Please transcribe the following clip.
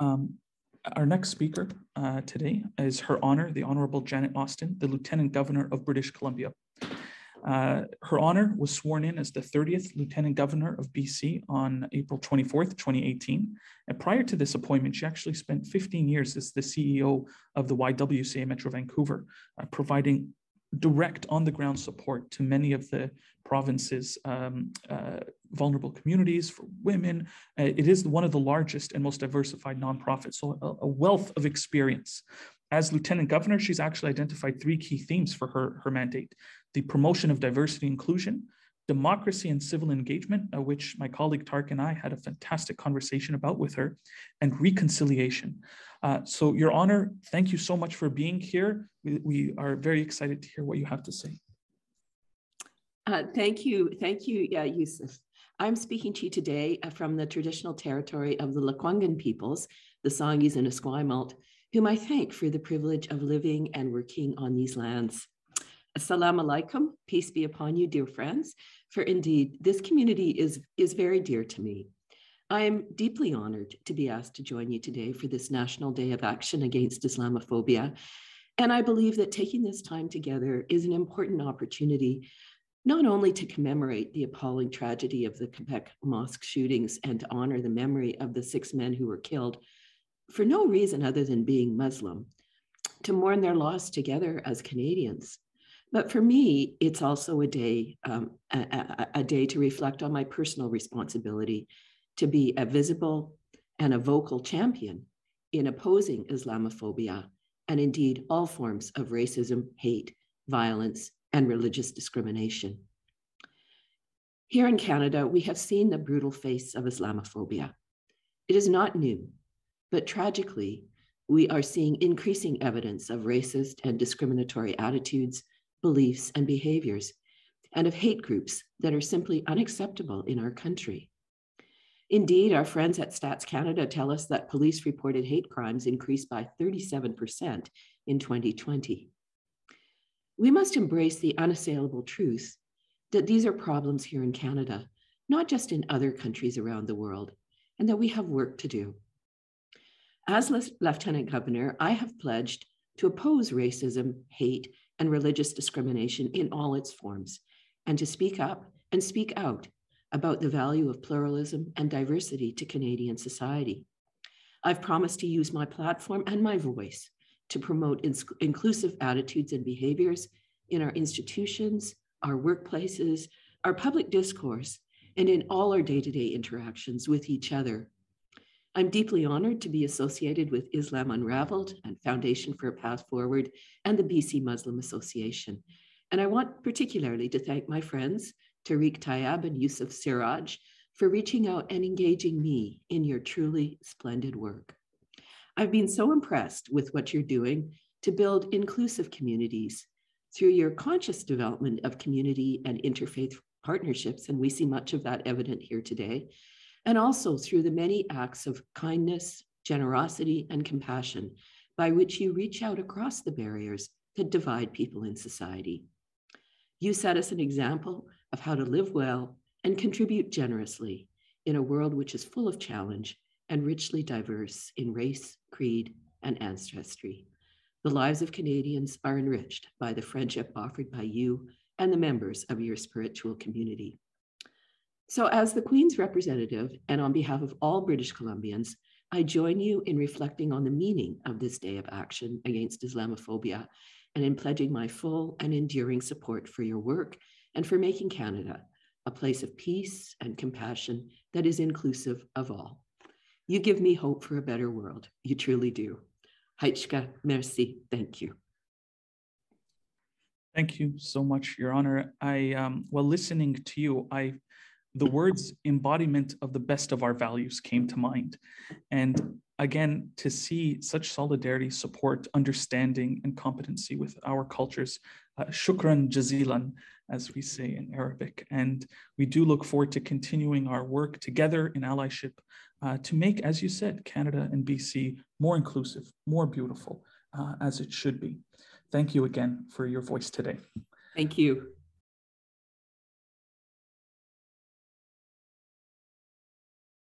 Our next speaker today is Her Honor, the Honourable Janet Austin, the Lieutenant Governor of British Columbia. Her Honor was sworn in as the 30th Lieutenant Governor of BC on April 24th, 2018. And prior to this appointment, she actually spent 15 years as the CEO of the YWCA Metro Vancouver, providing direct on-the-ground support to many of the province's vulnerable communities for women. It is one of the largest and most diversified nonprofits, so a wealth of experience. As Lieutenant Governor, she's actually identified 3 key themes for her mandate: the promotion of diversity and inclusion, democracy and civil engagement, which my colleague Tark and I had a fantastic conversation about with her, and reconciliation. So Your Honor, thank you so much for being here. We are very excited to hear what you have to say. Thank you, Yusuf. I'm speaking to you today from the traditional territory of the Lekwungen peoples, the Songhees and Esquimalt, whom I thank for the privilege of living and working on these lands. Assalamu alaikum, peace be upon you, dear friends, for indeed, this community is very dear to me. I am deeply honored to be asked to join you today for this National Day of Action Against Islamophobia. And I believe that taking this time together is an important opportunity, not only to commemorate the appalling tragedy of the Quebec mosque shootings and to honor the memory of the 6 men who were killed for no reason other than being Muslim, to mourn their loss together as Canadians. But for me, it's also a day to reflect on my personal responsibility to be a visible and a vocal champion in opposing Islamophobia and indeed all forms of racism, hate, violence, and religious discrimination. Here in Canada, we have seen the brutal face of Islamophobia. It is not new, but tragically, we are seeing increasing evidence of racist and discriminatory attitudes, beliefs, and behaviors, and of hate groups that are simply unacceptable in our country. Indeed, our friends at Stats Canada tell us that police-reported hate crimes increased by 37% in 2020. We must embrace the unassailable truth that these are problems here in Canada, not just in other countries around the world, and that we have work to do. As Lieutenant Governor, I have pledged to oppose racism, hate, and religious discrimination in all its forms, and to speak up and speak out about the value of pluralism and diversity to Canadian society. I've promised to use my platform and my voice to promote inclusive attitudes and behaviors in our institutions, our workplaces, our public discourse, and in all our day-to-day interactions with each other. I'm deeply honored to be associated with Islam Unravelled and Foundation for a Path Forward and the BC Muslim Association. And I want particularly to thank my friends, Tariq Tayyab and Yusuf Siraj, for reaching out and engaging me in your truly splendid work. I've been so impressed with what you're doing to build inclusive communities through your conscious development of community and interfaith partnerships, and we see much of that evident here today, and also through the many acts of kindness, generosity, and compassion by which you reach out across the barriers that divide people in society. You set us an example of how to live well and contribute generously in a world which is full of challenge and richly diverse in race, creed, and ancestry. The lives of Canadians are enriched by the friendship offered by you and the members of your spiritual community. So as the Queen's representative and on behalf of all British Columbians, I join you in reflecting on the meaning of this day of action against Islamophobia and in pledging my full and enduring support for your work and for making Canada a place of peace and compassion that is inclusive of all. You give me hope for a better world. You truly do. Haichka, merci, thank you. Thank you so much, Your Honor. While listening to you, the words embodiment of the best of our values came to mind. And again, to see such solidarity, support, understanding, and competency with our cultures, shukran jazilan, as we say in Arabic. And we do look forward to continuing our work together in allyship to make, as you said, Canada and BC more inclusive, more beautiful, as it should be. Thank you again for your voice today. Thank you.